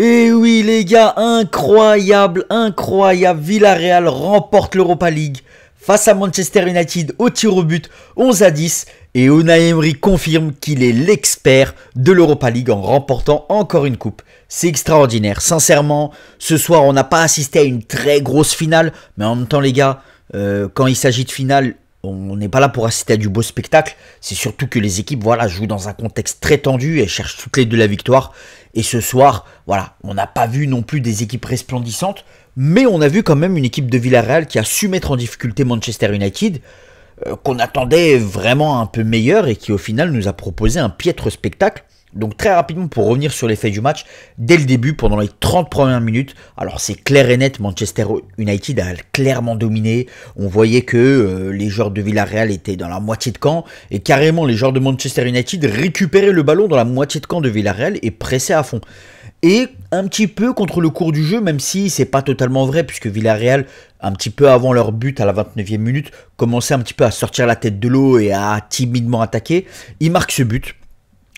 Et oui les gars, incroyable, incroyable, Villarreal remporte l'Europa League face à Manchester United au tir au but 11-10 et Unai Emery confirme qu'il est l'expert de l'Europa League en remportant encore une coupe. C'est extraordinaire, sincèrement, ce soir on n'a pas assisté à une très grosse finale, mais en même temps les gars, quand il s'agit de finale, on n'est pas là pour assister à du beau spectacle, c'est surtout que les équipes voilà, jouent dans un contexte très tendu et cherchent toutes les deux la victoire. Et ce soir, voilà, on n'a pas vu non plus des équipes resplendissantes, mais on a vu quand même une équipe de Villarreal qui a su mettre en difficulté Manchester United, qu'on attendait vraiment un peu meilleur et qui au final nous a proposé un piètre spectacle. Donc très rapidement pour revenir sur les faits du match, dès le début, pendant les 30 premières minutes, alors c'est clair et net, Manchester United a clairement dominé, on voyait que les joueurs de Villarreal étaient dans la moitié de camp, et carrément les joueurs de Manchester United récupéraient le ballon dans la moitié de camp de Villarreal et pressaient à fond. Et un petit peu contre le cours du jeu, même si c'est pas totalement vrai, puisque Villarreal, un petit peu avant leur but à la 29e minute, commençait un petit peu à sortir la tête de l'eau et à timidement attaquer, ils marquent ce but.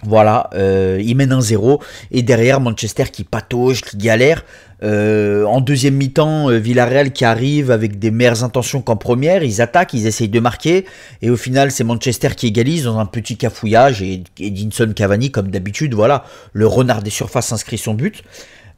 Voilà, il mène 1-0 et derrière Manchester qui patauge, qui galère. En deuxième mi-temps, Villarreal qui arrive avec des meilleures intentions qu'en première. Ils attaquent, ils essayent de marquer et au final c'est Manchester qui égalise dans un petit cafouillage et Edinson Cavani comme d'habitude, voilà, le renard des surfaces inscrit son but.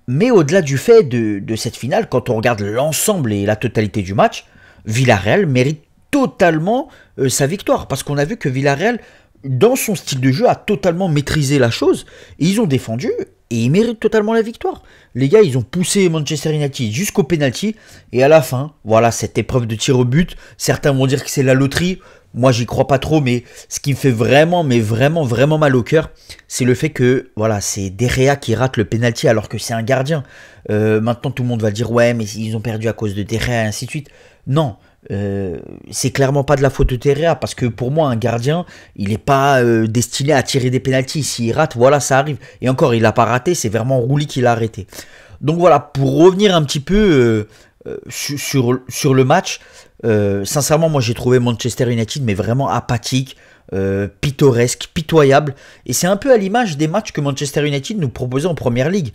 Mais au-delà du fait de cette finale, quand on regarde l'ensemble et la totalité du match, Villarreal mérite totalement sa victoire parce qu'on a vu que Villarreal, dans son style de jeu, a totalement maîtrisé la chose. Et ils ont défendu et ils méritent totalement la victoire. Les gars, ils ont poussé Manchester United jusqu'au penalty. Et à la fin, voilà, cette épreuve de tir au but. Certains vont dire que c'est la loterie. Moi, j'y crois pas trop. Mais ce qui me fait vraiment, mais vraiment, vraiment mal au cœur, c'est le fait que, voilà, c'est De Gea qui rate le penalty alors que c'est un gardien. Maintenant, tout le monde va dire, ouais, mais ils ont perdu à cause de De Gea et ainsi de suite. Non. C'est clairement pas de la faute de Terrea parce que pour moi un gardien il n'est pas destiné à tirer des pénaltys. S'il rate, voilà, ça arrive, et encore il l'a pas raté, c'est vraiment Rouli qui l'a arrêté. Donc voilà, pour revenir un petit peu sur le match, sincèrement moi j'ai trouvé Manchester United mais vraiment apathique, pittoresque, pitoyable, et c'est un peu à l'image des matchs que Manchester United nous proposait en Première Ligue.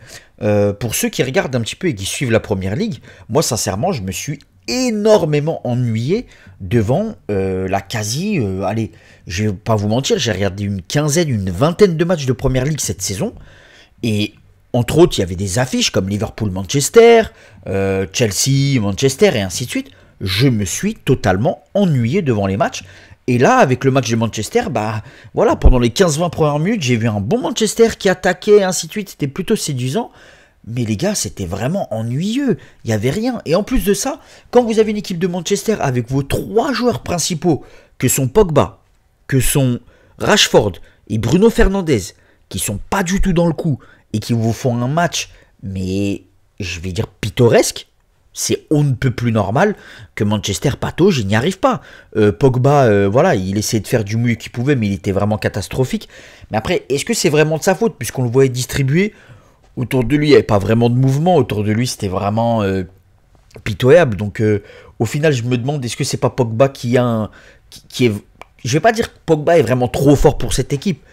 Pour ceux qui regardent un petit peu et qui suivent la Première Ligue, moi sincèrement je me suis énormément ennuyé devant la quasi... allez, je vais pas vous mentir, j'ai regardé une quinzaine, une vingtaine de matchs de Première Ligue cette saison, et entre autres, il y avait des affiches comme Liverpool-Manchester, Chelsea-Manchester, et ainsi de suite. Je me suis totalement ennuyé devant les matchs, et là, avec le match de Manchester, bah voilà, pendant les 15-20 premières minutes, j'ai vu un bon Manchester qui attaquait, et ainsi de suite, c'était plutôt séduisant. Mais les gars, c'était vraiment ennuyeux, il n'y avait rien. Et en plus de ça, quand vous avez une équipe de Manchester avec vos trois joueurs principaux, que sont Pogba, que sont Rashford et Bruno Fernandes, qui sont pas du tout dans le coup, et qui vous font un match, mais je vais dire pittoresque, c'est on ne peut plus normal que Manchester patauge, il n'y arrive pas. Pogba, voilà, il essayait de faire du mieux qu'il pouvait, mais il était vraiment catastrophique. Mais après, est-ce que c'est vraiment de sa faute, puisqu'on le voyait distribuer? Autour de lui, il n'y avait pas vraiment de mouvement. Autour de lui, c'était vraiment pitoyable. Donc, au final, je me demande, est-ce que c'est pas Pogba qui a qui est... Je vais pas dire que Pogba est vraiment trop fort pour cette équipe,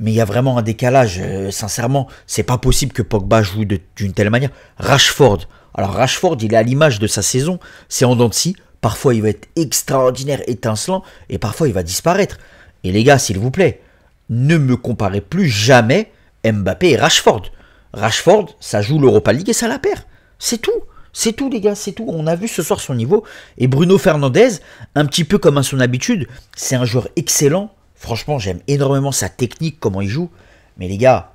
mais il y a vraiment un décalage. Sincèrement, c'est pas possible que Pogba joue d'une telle manière. Rashford. Alors, Rashford, il est à l'image de sa saison. C'est en dents de scie. Parfois, il va être extraordinaire, étincelant, et parfois, il va disparaître. Et les gars, s'il vous plaît, ne me comparez plus jamais Mbappé et Rashford. Rashford, ça joue l'Europa League et ça la perd. C'est tout les gars, c'est tout. On a vu ce soir son niveau. Et Bruno Fernandes, un petit peu comme à son habitude, c'est un joueur excellent. Franchement, j'aime énormément sa technique, comment il joue. Mais les gars,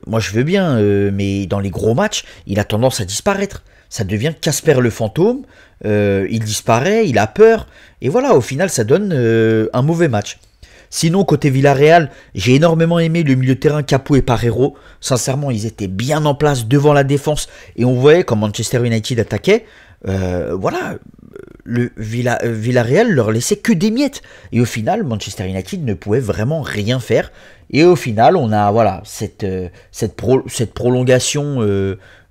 moi je veux bien, mais dans les gros matchs, il a tendance à disparaître. Ça devient Casper le fantôme, il disparaît, il a peur. Et voilà, au final, ça donne un mauvais match. Sinon, côté Villarreal, j'ai énormément aimé le milieu de terrain Capo et Parreiro. Sincèrement, ils étaient bien en place devant la défense. Et on voyait quand Manchester United attaquait, voilà, le Villarreal leur laissait que des miettes. Et au final, Manchester United ne pouvait vraiment rien faire. Et au final, on a voilà, cette prolongation...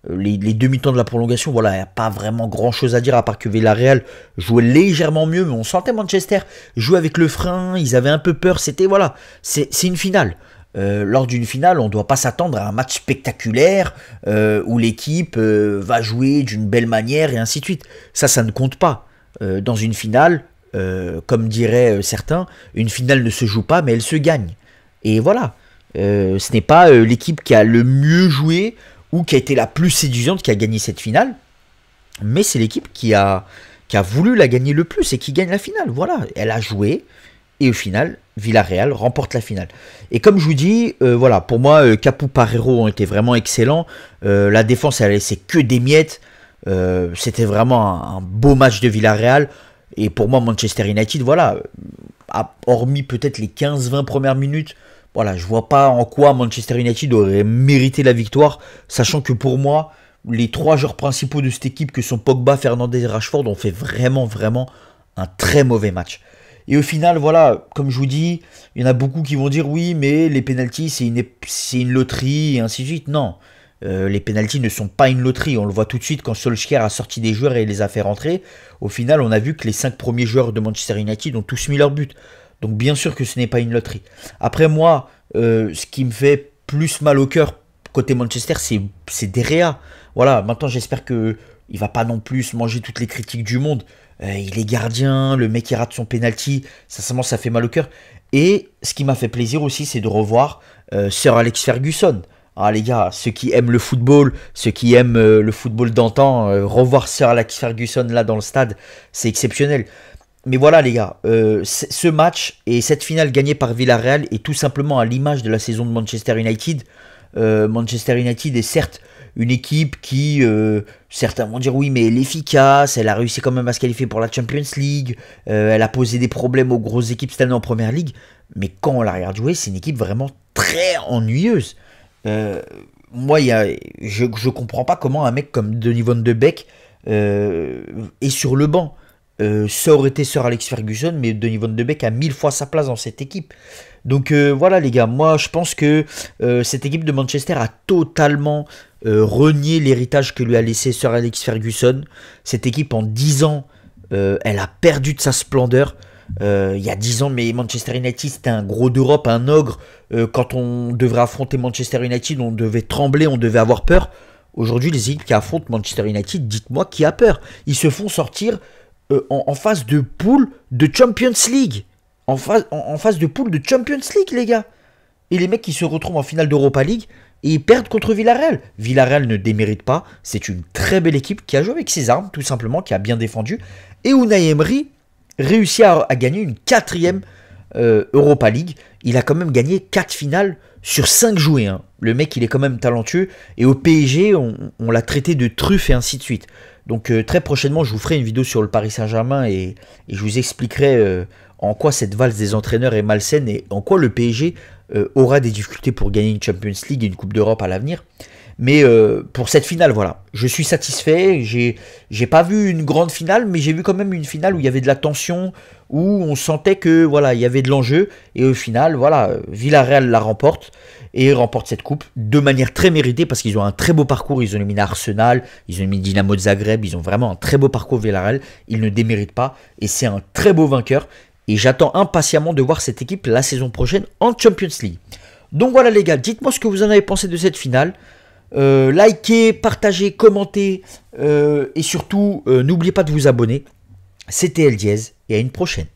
les demi-temps de la prolongation, voilà, il n'y a pas vraiment grand chose à dire à part que Villarreal jouait légèrement mieux, mais on sentait Manchester jouer avec le frein, ils avaient un peu peur, c'était voilà, c'est une finale. Lors d'une finale, on ne doit pas s'attendre à un match spectaculaire où l'équipe va jouer d'une belle manière et ainsi de suite. Ça ne compte pas. Dans une finale, comme diraient certains, une finale ne se joue pas, mais elle se gagne. Et voilà. Ce n'est pas l'équipe qui a le mieux joué ou qui a été la plus séduisante qui a gagné cette finale, mais c'est l'équipe qui a voulu la gagner le plus et qui gagne la finale. Voilà, elle a joué et au final, Villarreal remporte la finale. Et comme je vous dis, voilà, pour moi, Capu Parreiro ont été vraiment excellents. La défense, elle a laissé que des miettes. C'était vraiment un beau match de Villarreal. Et pour moi, Manchester United, voilà, hormis peut-être les 15-20 premières minutes, voilà, je vois pas en quoi Manchester United aurait mérité la victoire, sachant que pour moi, les trois joueurs principaux de cette équipe, que sont Pogba, Fernandes et Rashford, ont fait vraiment un très mauvais match. Et au final, voilà, comme je vous dis, il y en a beaucoup qui vont dire oui, mais les pénaltys, c'est une loterie, et ainsi de suite. Non, les pénaltys ne sont pas une loterie. On le voit tout de suite quand Solskjaer a sorti des joueurs et les a fait rentrer. Au final, on a vu que les 5 premiers joueurs de Manchester United ont tous mis leur but. Donc bien sûr que ce n'est pas une loterie. Après moi, ce qui me fait plus mal au cœur côté Manchester, c'est De Gea. Voilà, maintenant j'espère que il va pas non plus se manger toutes les critiques du monde. Il est gardien, le mec qui rate son penalty, sincèrement ça fait mal au cœur. Et ce qui m'a fait plaisir aussi, c'est de revoir Sir Alex Ferguson. Ah les gars, ceux qui aiment le football, ceux qui aiment le football d'antan, revoir Sir Alex Ferguson là dans le stade, c'est exceptionnel. Mais voilà les gars, ce match et cette finale gagnée par Villarreal est tout simplement à l'image de la saison de Manchester United. Manchester United est certes une équipe qui, certains vont dire oui, mais elle est efficace, elle a réussi quand même à se qualifier pour la Champions League, elle a posé des problèmes aux grosses équipes cette année en Première Ligue, mais quand on la regarde jouer, c'est une équipe vraiment très ennuyeuse. Moi, je comprends pas comment un mec comme Donny van de Beek est sur le banc. Ça aurait été Sir Alex Ferguson, mais Donny van de Beek a 1000 fois sa place dans cette équipe. Donc voilà les gars, moi je pense que cette équipe de Manchester a totalement renié l'héritage que lui a laissé Sir Alex Ferguson. Cette équipe en 10 ans, elle a perdu de sa splendeur. Il y a 10 ans, mais Manchester United c'était un gros d'Europe, un ogre. Quand on devrait affronter Manchester United, on devait trembler, on devait avoir peur. Aujourd'hui les équipes qui affrontent Manchester United, dites-moi qui a peur. Ils se font sortir en phase de poule de Champions League. En phase de poule de Champions League, les gars. Et les mecs qui se retrouvent en finale d'Europa League et ils perdent contre Villarreal. Villarreal ne démérite pas. C'est une très belle équipe qui a joué avec ses armes, tout simplement, qui a bien défendu. Et Unai Emery réussit à gagner une 4e Europa League. Il a quand même gagné 4 finales sur 5 jouées. Hein. Le mec, il est quand même talentueux. Et au PSG, on l'a traité de truffe et ainsi de suite. Donc très prochainement, je vous ferai une vidéo sur le Paris Saint-Germain et je vous expliquerai en quoi cette valse des entraîneurs est malsaine et en quoi le PSG aura des difficultés pour gagner une Champions League et une Coupe d'Europe à l'avenir. Mais pour cette finale, voilà, je suis satisfait. J'ai pas vu une grande finale, mais j'ai vu quand même une finale où il y avait de la tension, où on sentait que voilà, il y avait de l'enjeu. Et au final, voilà, Villarreal la remporte et remporte cette coupe de manière très méritée parce qu'ils ont un très beau parcours. Ils ont éliminé Arsenal, ils ont éliminé Dynamo de Zagreb, ils ont vraiment un très beau parcours Villarreal. Ils ne déméritent pas et c'est un très beau vainqueur. Et j'attends impatiemment de voir cette équipe la saison prochaine en Champions League. Donc voilà les gars, dites-moi ce que vous en avez pensé de cette finale. Likez, partagez, commentez et surtout n'oubliez pas de vous abonner. C'était El Diez et à une prochaine.